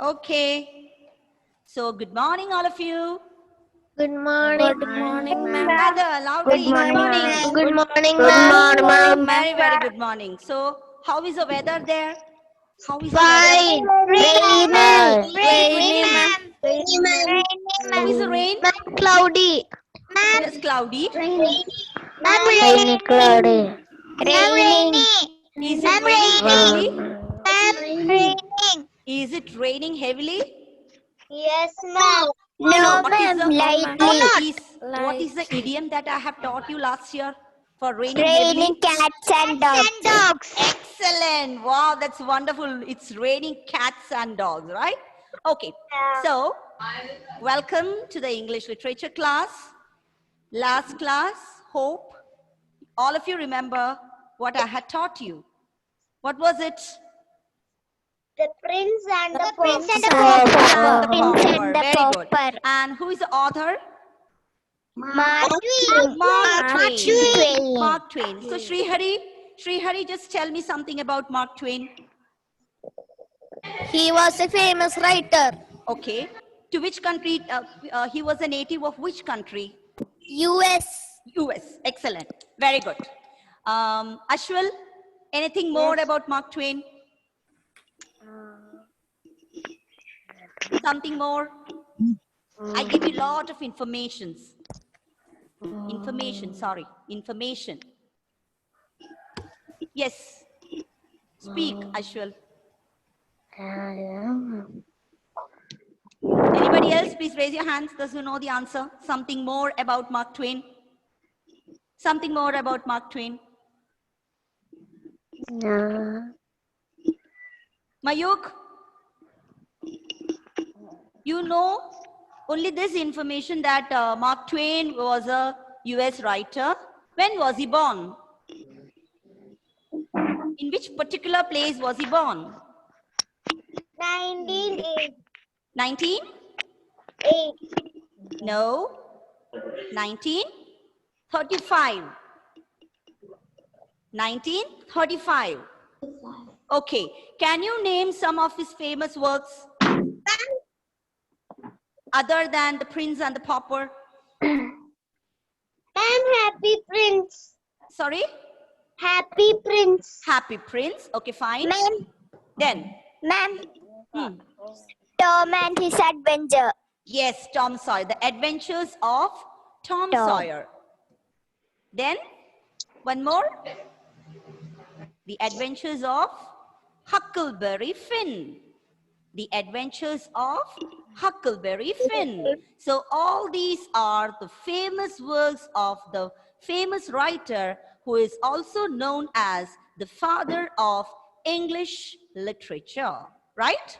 Okay. So good morning, all of you. Good morning. Good morning, ma'am. Together, loudly. Good morning. Good morning, Good ma'am. morning, Very, very good morning. So, how is the weather there? How is the Fine. weather? Rainy, ma'am. How is the rain? Ma'am, cloudy. It is cloudy. Ma'am, Rainy, cloudy. raining. Is it raining heavily? Raining. Is it raining heavily? Yes, ma'am. No, What is ma'am. the Lightly. what is the idiom that I have taught you last year for raining Raining heavily? cats and dogs. Excellent. Wow, that's wonderful. It's raining cats and dogs, right? Okay. So, welcome to the English literature class. Last class, hope all of you remember what I had taught you. What was it? The prince and the prince and the The Prince pauper. and the Very good. pauper. And who is the author? Mark Twain. Mark Twain. Twain. Mark Twain. So Srihari, just tell me something about Mark Twain. He was a famous writer. Okay. To which country? He was a native of which country? US. US. Excellent. Very good. Ashwal, anything more about Mark Twain? Something more? I give you a lot of information. Information. Yes. Speak, Ashwal. Anybody else? Please raise your hands. Those who know the answer. Something more about Mark Twain? Something more about Mark Twain? Mayuk? You know only this information that Mark Twain was a US writer. When was he born? In which particular place was he born? 1908. 19? No. 1935. 1935. Okay. Can you name some of his famous works? Other than The Prince and the Pauper? I'm Happy Prince. Sorry? Happy Prince. Happy Prince. Okay, fine. Ma'am. Then? Ma'am. Tom and his adventure. Yes, Tom Sawyer. The Adventures of Tom Sawyer. Then, one more. The Adventures of Huckleberry Finn. The Adventures of Huckleberry Finn. So all these are the famous works of the famous writer who is also known as the father of English literature, right?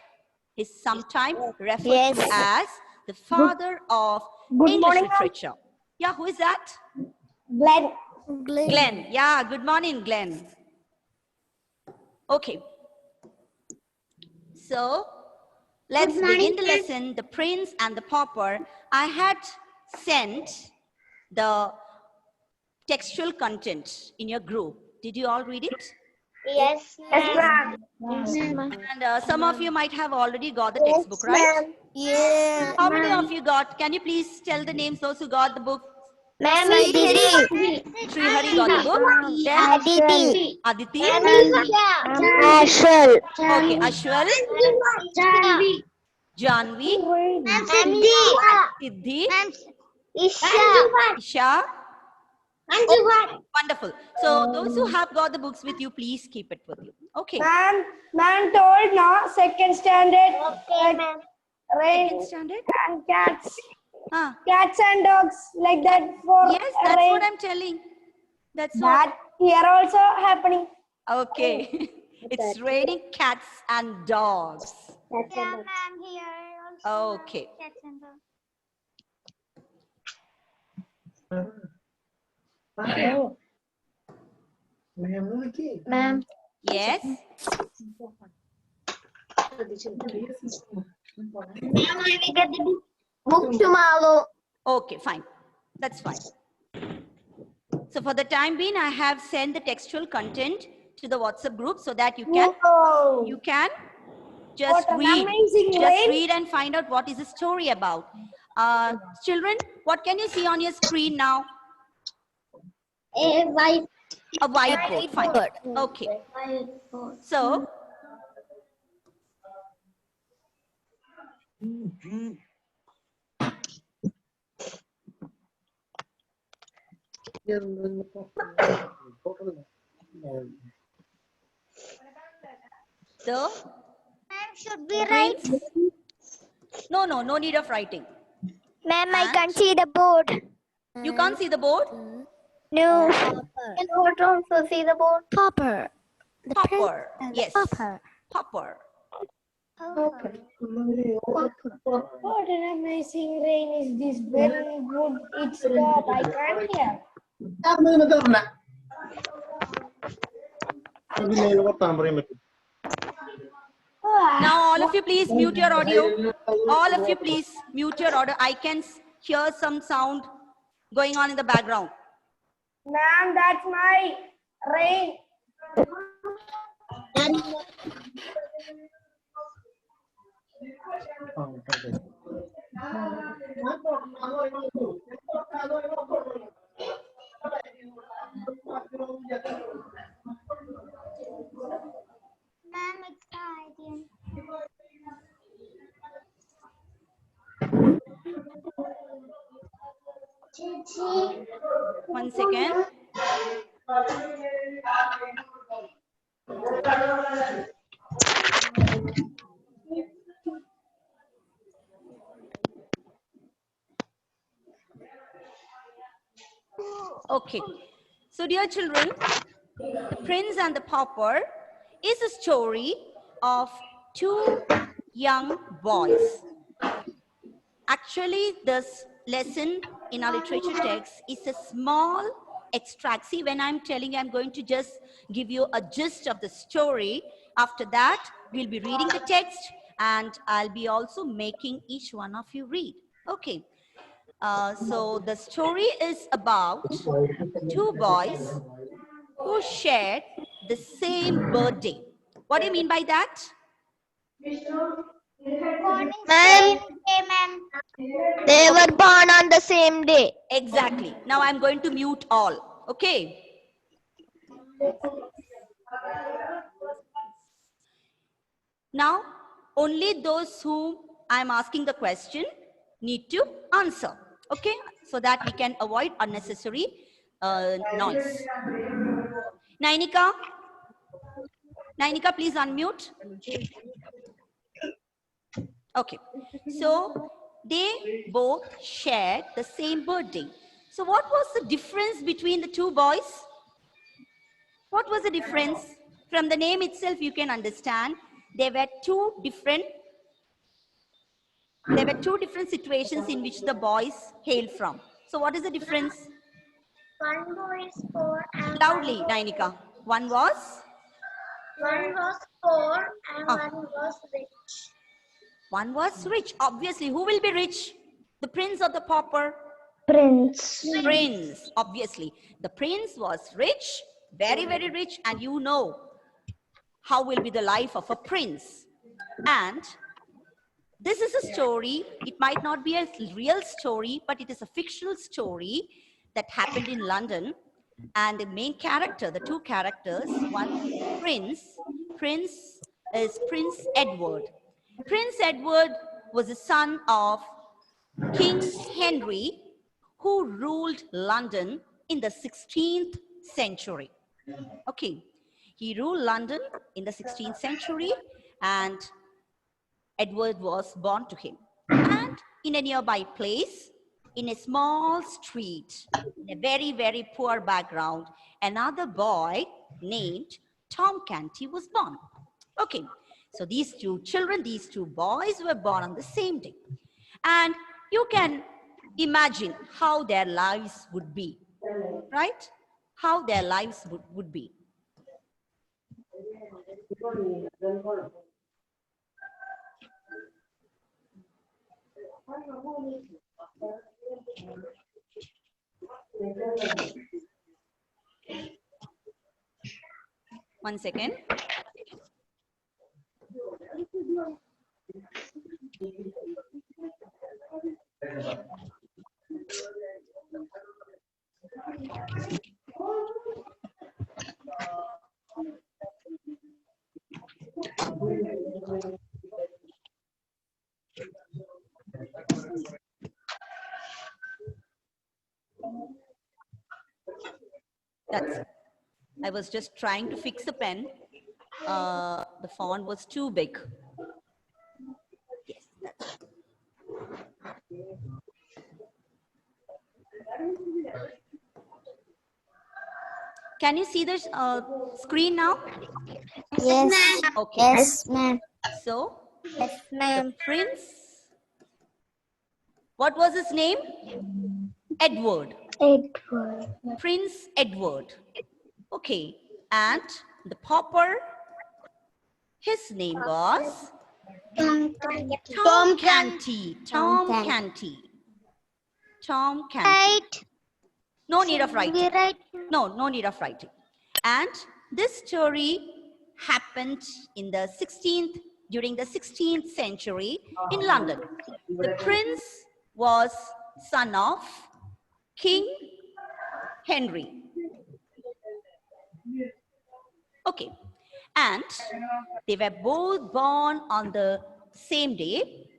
He's sometimes referred to as the father of English literature. Yeah, who is that? Glenn. Yeah, good morning, Glenn. Okay. So, let's begin the lesson, The Prince and the Pauper. I had sent the textual content in your group. Did you all read it? Yes, ma'am. And some of you might have already got the textbook, right? Yeah. How many of you got? Can you please tell the names those who got the book? Ma'am, Aditi. Srihari got the book. Then Aditi. Ashwal. Okay, Ashwal. Janvi. Siddhi. Isha. Oh, wonderful. So those who have got the books with you, please keep it with you. Okay. Ma'am told no second standard. Okay, ma'am. Second standard? And cats and dogs like that for Yes, that's rain. what I'm telling. That's That what. here also happening. Okay. It's raining cats and dogs. Yeah, ma'am, here also. Okay. Cats and dogs. Ma'am. Yes. Book tomorrow. Okay, fine. That's fine. So for the time being, I have sent the textual content to the WhatsApp group so that you can Just What an read. amazing Just rain. read and find out what is the story about. Children, what can you see on your screen now? A white A whiteboard. Fine. Whiteboard. Okay. whiteboard. So, the Ma'am, should we write? prince. No need of writing. Ma'am, I And can't see the board. you can't see the board? No. Can also see the board? Popper. The prince Popper. and the Yes. popper. Popper. Okay. What an amazing rain is this? Very good. It's stop. I can't hear. Now all of you please mute your audio. All of you please mute your audio. I can hear some sound going on in the background. Ma'am, that's my rain. Ma'am, it's hiding. Gigi. 1 second. Okay. So dear children, The Prince and the Pauper is a story of two young boys. Actually, this lesson in our literature text is a small extract. See, when I'm telling you, I'm going to just give you a gist of the story. After that, we'll be reading the text and I'll be also making each one of you read. Okay. So the story is about two boys who shared the same birthday. What do you mean by that? Ma'am, Ma'am. they were born on the same day. Exactly. Now I'm going to mute all. Okay. Now, only those whom I'm asking the question need to answer. Okay. So that we can avoid unnecessary noise. Nainika, please unmute. Okay. So they both shared the same birthday. So what was the difference between the two boys? What was the difference? From the name itself, you can understand there were two different situations in which the boys hailed from. So what is the difference? One boy is poor and Loudly, Nainika. One was poor and one was rich. One was rich. Obviously, who will be rich? The prince or the pauper? Prince. Prince, obviously. The prince was rich, very, very rich, and you know how will be the life of a prince. And this is a story. It might not be a real story, but it is a fictional story that happened in London. And the main character, the two characters, one prince is Prince Edward. Prince Edward was the son of King Henry, who ruled London in the 16th century. Okay, he ruled London in the 16th century and Edward was born to him. And in a nearby place, in a small street, in a very, very poor background, another boy named Tom Canty was born. Okay, so these two children, these two boys were born on the same day. And you can imagine how their lives would be, right? How their lives would be. One second. That's it. I was just trying to fix the pen. The font was too big. Yes, that's it. Can you see the screen now? Yes. Okay. Yes, ma'am. So, Yes, the ma'am. prince, what was his name? Edward. Edward. Prince Edward. Okay. And the pauper, his name was Tom Tom Canty. Tom Tom Canty. Canty. Tom Canty. Right. No need of writing. Right. No need of writing. And this story happened in the 16th, during the 16th century in London. The prince was son of King Henry. Okay. And they were both born on the same day,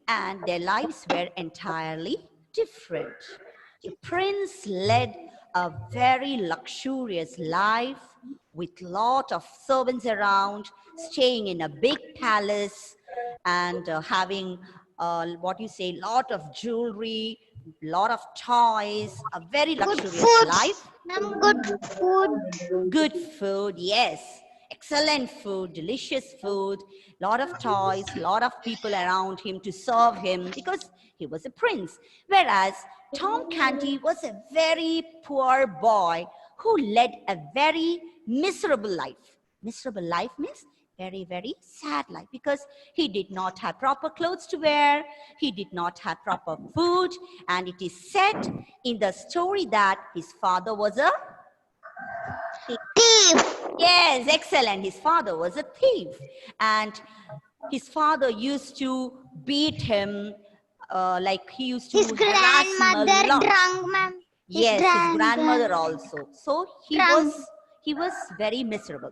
and their lives were entirely different. The prince led a very luxurious life with lot of servants around, staying in a big palace and having what you say, lot of jewelry, lot of toys, a very luxurious food. life. Ma'am, good food. Good food, yes. Excellent food, delicious food, lot of toys, lot of people around him to serve him because he was a prince. Whereas Tom Canty was a very poor boy who led a very miserable life. Miserable life means very, very sad life because he did not have proper clothes to wear, he did not have proper food, and it is said in the story that his father was a Thief. Yes, excellent. His father was a thief. And his father used to beat him, like he used to His harass him a grandmother lot. drunk, ma'am. Yes, his grandmother also. So he Drunk. was very miserable.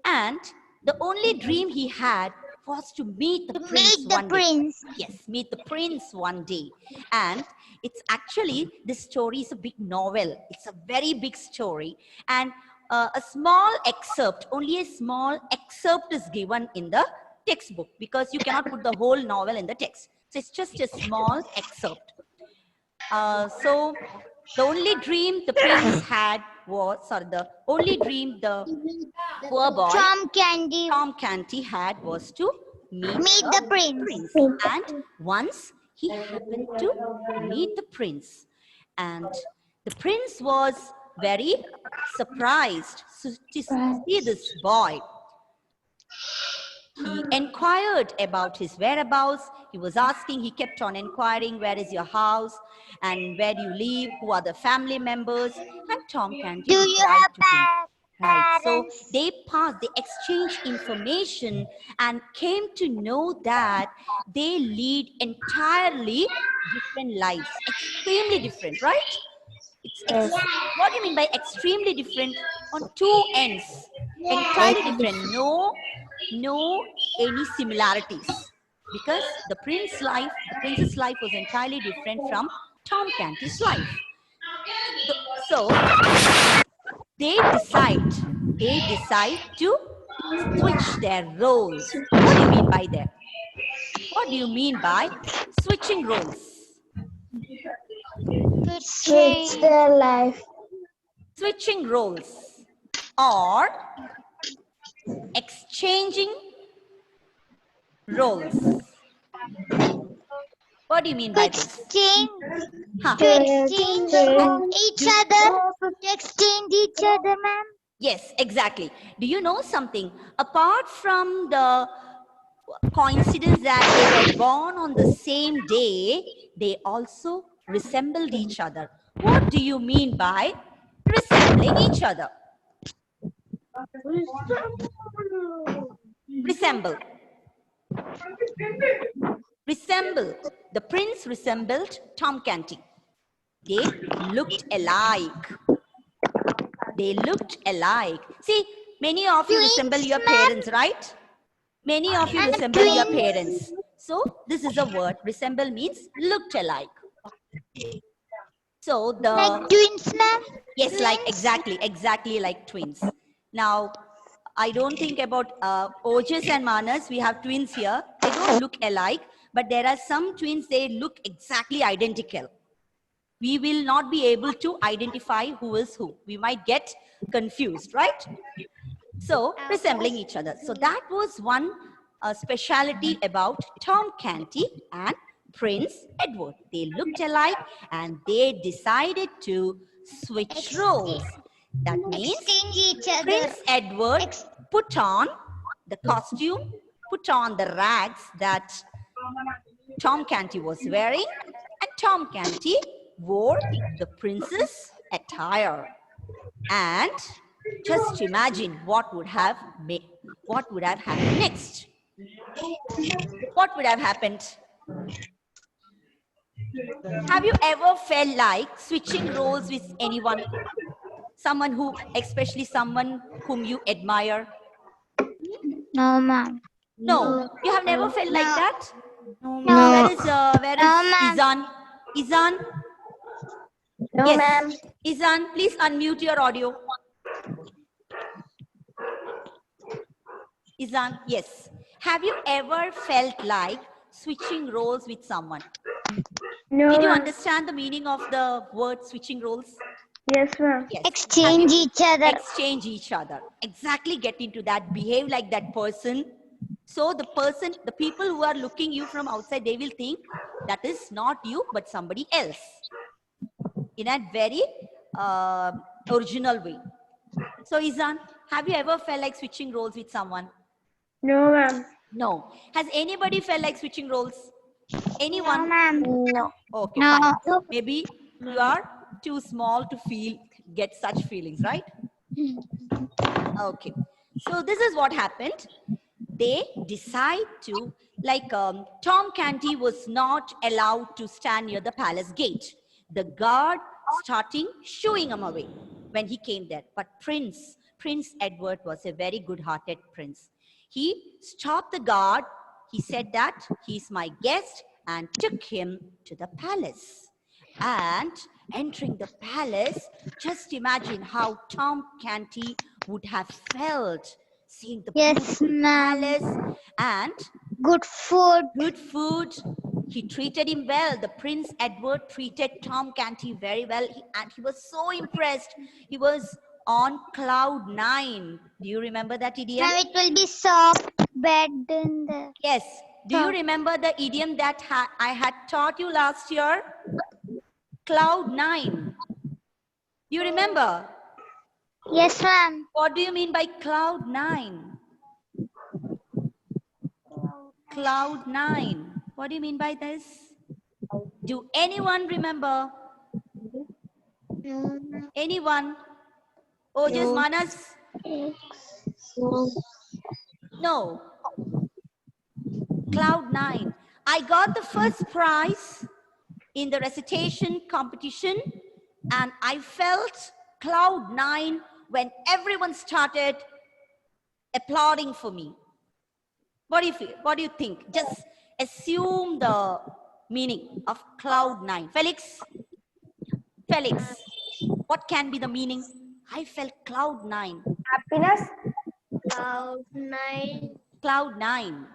And the only dream he had was to meet the prince Meet the one day. prince. Yes, meet the prince one day. And it's actually, this story is a big novel. It's a very big story. And a small excerpt, only a small excerpt is given in the textbook because you cannot put the whole novel in the text. So it's just a small excerpt. So the only dream the prince had was, the only dream the poor boy Tom Canty had was to meet the prince. And once he happened to meet the prince, and the prince was very surprised to see this boy. He inquired about his whereabouts. He was asking, he kept on inquiring, where is your house and where do you live? Who are the family members? And Tom Canty Do you replied have to him. Right. So parents? they exchanged information and came to know that they lead entirely different lives, extremely different, right? What do you mean by extremely different? On two ends, entirely different. No any similarities. Because the prince's life was entirely different from Tom Canty's life. So they decide to switch their roles. What do you mean by that? What do you mean by switching roles? Switch their life. Switching roles or exchanging roles. What do you mean by this? Exchange. Huh. To exchange each other. To exchange each other, ma'am. Yes, exactly. Do you know something? Apart from the coincidence that they were born on the same day, they also resembled each other. What do you mean by resembling each other? Resemble. Resemble. The prince resembled Tom Canty. They looked alike. They looked alike. See, many of you resemble your parents, right? Many of you resemble your parents. So this is a word. Resemble means looked alike. So Like twins, ma'am. yes, like exactly like twins. Now, I don't think about Ojas and Manas. We have twins here. They don't look alike, but there are some twins, they look exactly identical. We will not be able to identify who is who. We might get confused, right? So, resembling each other. So, that was one speciality about Tom Canty and Prince Edward. They looked alike and they decided to switch roles. That means Exchange each other. Prince Edward put on the costume, put on the rags that Tom Canty was wearing, and Tom Canty wore the prince's attire. And just imagine what would have happened next. What would have happened? Have you ever felt like switching roles with anyone? Someone who, especially someone whom you admire? No, ma'am. No, you have never felt like that? No. Where is ma'am. Izan? Izan? No, Yes. ma'am. Izan, please unmute your audio. Izan, yes. Have you ever felt like switching roles with someone? No, Did you ma'am. understand the meaning of the word switching roles? Yes, ma'am. Yes. Exchange each other. Exchange each other. Exactly, get into that, behave like that person. So the people who are looking you from outside, they will think that is not you, but somebody else. In a very original way. So Izan, have you ever felt like switching roles with someone? No, ma'am. No. Has anybody felt like switching roles? Anyone? No, ma'am. No. Okay, No. fine. Maybe you are too small to get such feelings, right? Okay. So this is what happened. They decide to, like Tom Canty was not allowed to stand near the palace gate. The guard starting shooing him away when he came there. But Prince Edward was a very good-hearted prince. He stopped the guard. He said that he's my guest and took him to the palace. And entering the palace, just imagine how Tom Canty would have felt seeing the Yes, beautiful ma'am. palace and Good food. good food. He treated him well. The Prince Edward treated Tom Canty very well, and he was so impressed. He was on cloud 9. Do you remember that idiom? Now it will be soft bed in the. Yes. Do you remember the idiom that I had taught you last year? Cloud 9. You remember? Yes, ma'am. What do you mean by cloud 9? Cloud 9. What do you mean by this? Do anyone remember? Anyone? Oh, just Manas? No. Cloud 9. I got the first prize in the recitation competition, and I felt cloud 9 when everyone started applauding for me. What do you feel? What do you think? Just assume the meaning of cloud 9. Felix, what can be the meaning? I felt cloud 9. Happiness. Cloud 9. Cloud 9.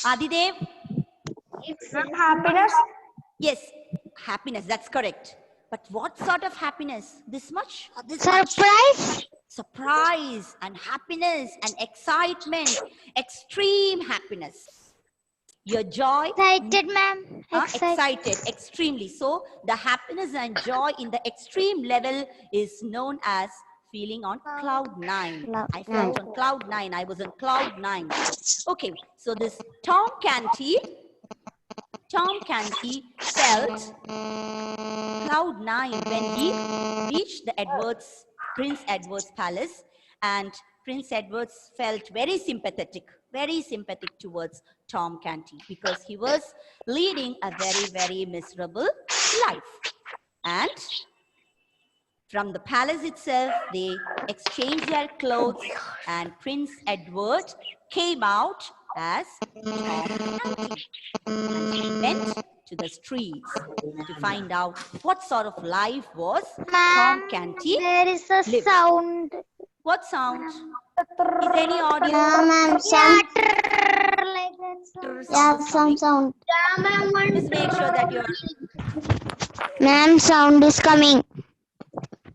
Adidev? Happiness. Yes, happiness, that's correct. But what sort of happiness? This much? Or this much? Surprise. Surprise and happiness and excitement, extreme happiness. Your joy? Excited, ma'am. Excited, extremely. So the happiness and joy in the extreme level is known as feeling on cloud 9. I felt on cloud 9. I was on cloud 9. Okay, so this Tom Canty felt cloud 9 when he reached the Prince Edward's palace, and Prince Edward felt very sympathetic. very sympathetic towards Tom Canty because he was leading a very, very miserable life. And from the palace itself, they exchanged their clothes, and Prince Edward came out as Tom Canty. And he went to the streets to find out what sort of life was Tom Canty. There is a lived. sound. What sound? Is any audio? Ma'am, Like that sound yeah, is some coming? sound. Just make sure that you're. Ma'am, sound is coming.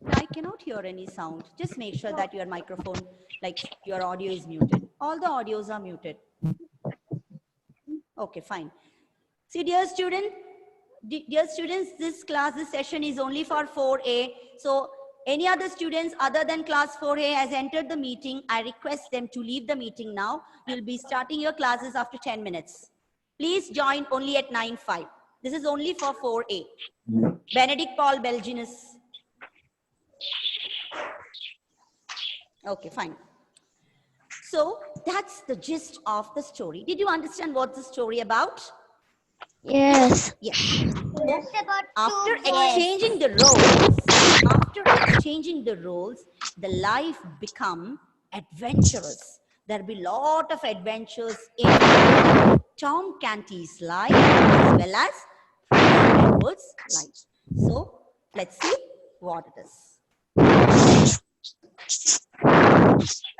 I cannot hear any sound. Just make sure that your microphone, like your audio is muted. All the audios are muted. Okay, fine. See, dear students, this class, this session is only for 4A. So any other students other than class 4A has entered the meeting, I request them to leave the meeting now. You'll be starting your classes after 10 minutes. Please join only at 9:05. This is only for 4A. Benedict Paul Belginus. Okay, fine. So that's the gist of the story. Did you understand what the story about? Yes. Yes. That's about After exchanging the roles, the life become adventurous. There'll be a lot of adventures in Tom Canty's life as well as Prince Edward's life. So let's see what it is.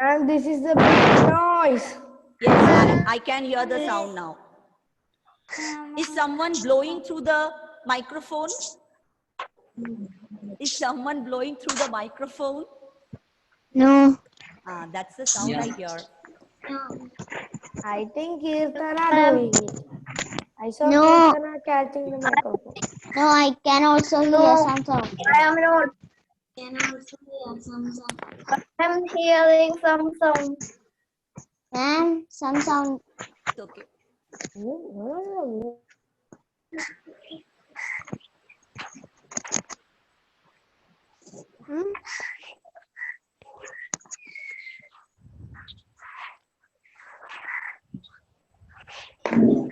And this is the big noise. Yes, I can hear the sound now. Is someone blowing through the microphone? Is someone blowing through the microphone? No. That's the sound I hear. I think Kirtana doing it. I saw No. Kirtana catching the microphone. No, I can also hear some sound. I am not. I'm hearing some sound. Ma'am, some sound. It's okay.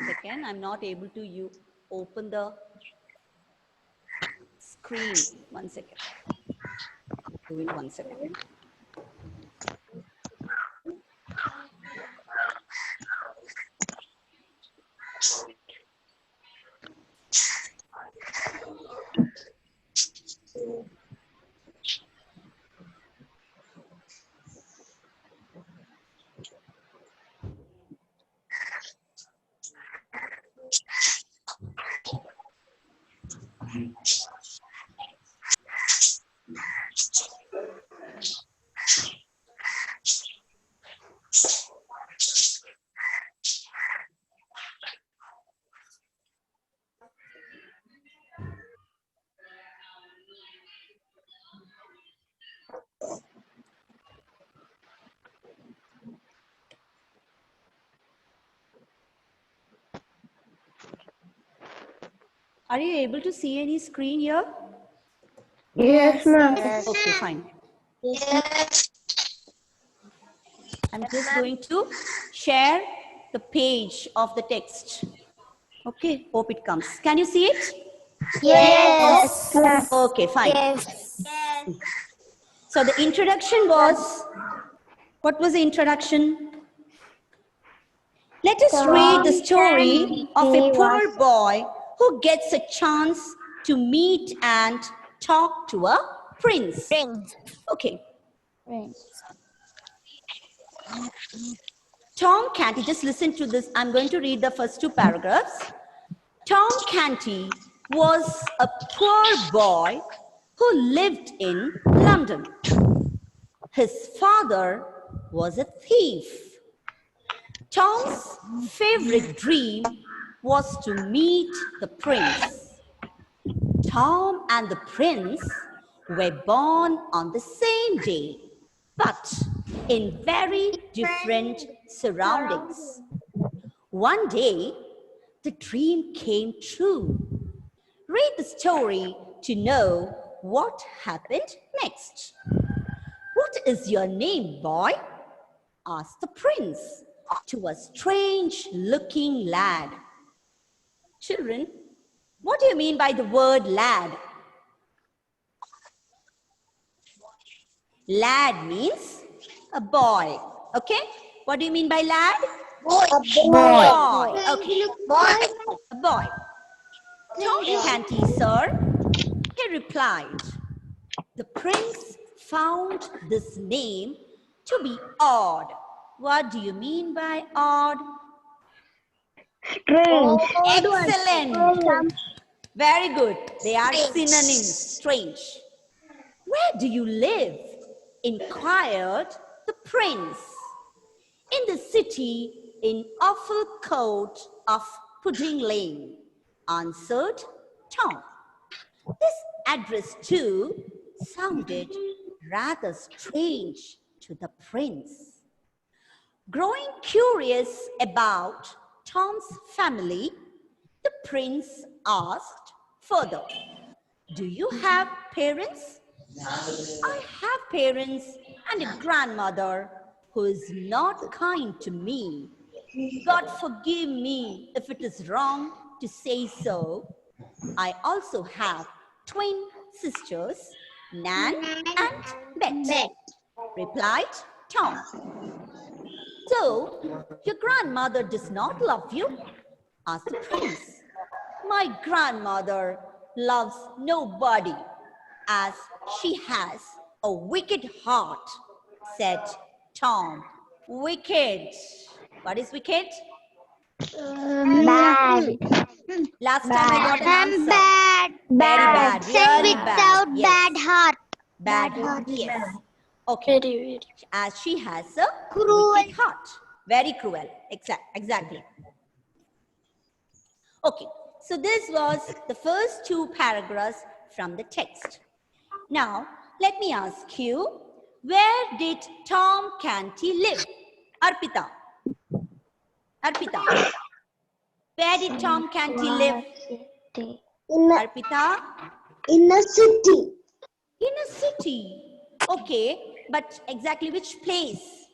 Second, I'm not able to open the screen. 1 second. Do it 1 second. Are you able to see any screen here? Yes, ma'am. Okay, fine. I'm just going to share the page of the text. Okay, hope it comes. Can you see it? Yes. Okay, fine. Yes. So the introduction was, what was the introduction? Let us read the story of a poor boy who gets a chance to meet and talk to a prince. Okay. Tom Canty, just listen to this. I'm going to read the first 2 paragraphs. Tom Canty was a poor boy who lived in London. His father was a thief. Tom's favorite dream was to meet the prince. Tom and the prince were born on the same day, but in very different surroundings. One day, the dream came true. Read the story to know what happened next. What is your name, boy? Asked the prince. to a strange looking lad. Children, what do you mean by the word lad? Lad means a boy. Okay? What do you mean by lad? Boy. Okay. A boy. Tom Canty, sir, he replied. The prince found this name to be odd. What do you mean by odd? Strange. Excellent. Very good. They are synonyms. Strange. Where do you live? Inquired the prince. In the city in awful coat of Pudding Lane, answered Tom. This address too sounded rather strange to the prince. Growing curious about Tom's family, the prince asked further, do you have parents? I have parents and a grandmother who is not kind to me. God forgive me if it is wrong to say so. I also have twin sisters, Nan and Bet, replied Tom. So, your grandmother does not love you? Asked the prince. My grandmother loves nobody, as she has a wicked heart, said Tom. Wicked. What is wicked? Bad. Last time I got an answer. Bad. Very bad. Son Really without bad. bad Yes. heart. Bad heart. Yes. Okay. As she has a Cruel. wicked heart. Very cruel. Exactly. Okay. So this was the first two paragraphs from the text. Now, let me ask you, where did Tom Canty live? Arpita. Where did Tom Canty live? Arpita? In a city. In a city. Okay, but exactly which place?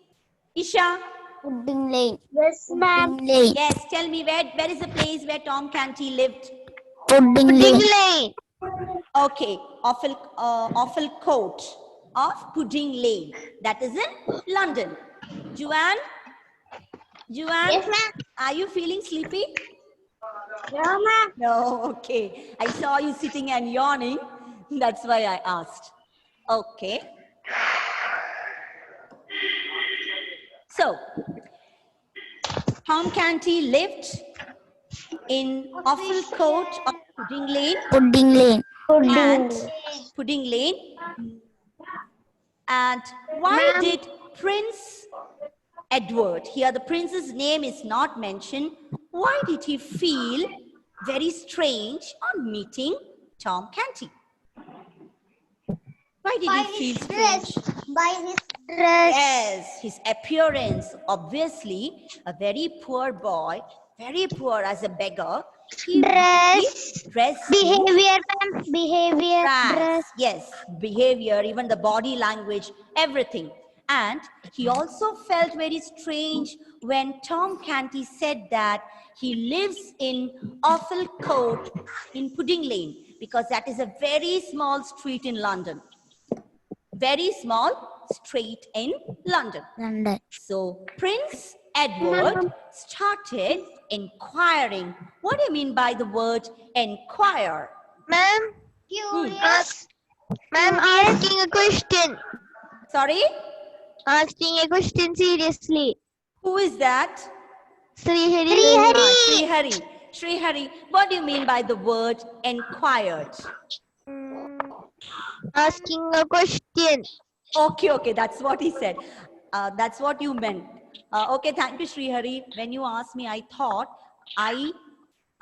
Isha? Pudding Lane. Yes, ma'am. Yes, tell me where is the place where Tom Canty lived? Pudding Lane. Okay, awful coat of Pudding Lane. That is in London. Juan? Yes, ma'am. Are you feeling sleepy? No, ma'am. No, okay. I saw you sitting and yawning. That's why I asked. Okay. So, Tom Canty lived in awful coat of Pudding Lane. Pudding Lane. And why did Prince Edward, here the prince's name is not mentioned, why did he feel very strange on meeting Tom Canty? Why did he feel strange? By his dress. Yes, his appearance. Obviously, a very poor boy, very poor as a beggar. He Dress. dressed Behavior, ma'am. Behavior. Dress. Yes, behavior, even the body language, everything. And he also felt very strange when Tom Canty said that he lives in Awful Court in Pudding Lane, because that is a very small street in London. Very small street in London. So Prince Edward started inquiring. What do you mean by the word inquire? Ma'am. Curious. Ma'am, asking a question. Sorry? Asking a question seriously. Who is that? Srihari. Srihari, what do you mean by the word inquired? Asking a question. Okay, that's what he said. That's what you meant. Okay, thank you, Srihari. When you asked me, I thought I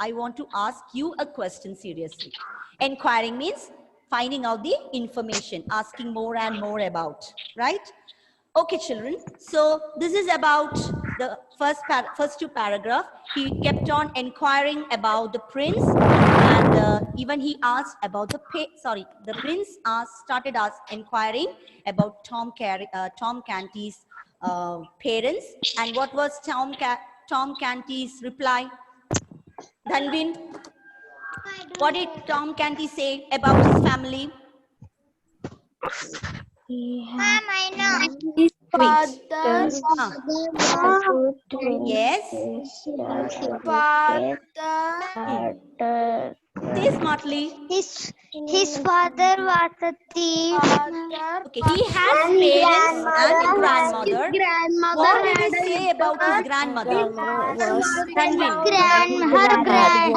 want to ask you a question seriously. Inquiring means finding out the information, asking more and more about, right? Okay, children. So this is about the first two paragraphs. He kept on inquiring about the prince, and even he asked about the the prince started inquiring about Tom Canty's parents. And what was Tom Canty's reply? Dhanvin, what did Tom Canty say about his family? Ma'am, I know. His Twins. father, Yes. father, Say smartly. His father was a thief. father, Okay, he has parents and a grandmother. What did he say about his grandmother? Dhanvin.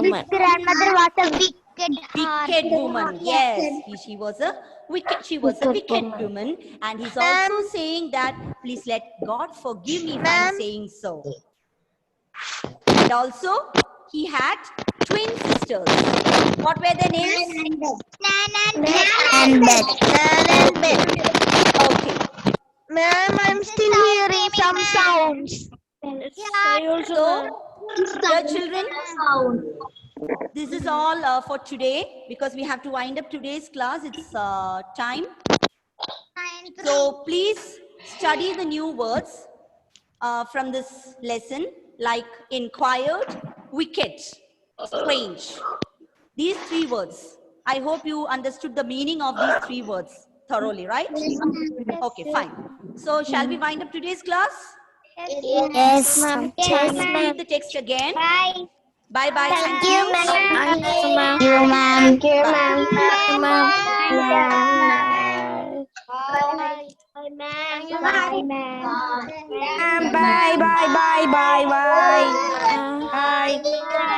His grandmother was a wicked heart. Wicked woman. Yes, she was a wicked woman. And he's also saying that please let God forgive me if I'm saying so. And also he had twin sisters. What were their names? Nan and Bet. Okay. Ma'am, I'm still hearing some sounds. So, dear children, this is all for today because we have to wind up today's class. It's time. So please study the new words from this lesson, like inquired, wicked, strange. These 3 words. I hope you understood the meaning of these 3 words thoroughly, right? Okay, fine. So shall we wind up today's class? Yes, ma'am. Please read the text again. Bye. Bye-bye. Thank you. Thank you, ma'am. Thank you, ma'am. bye, bye, bye, bye, bye. Bye.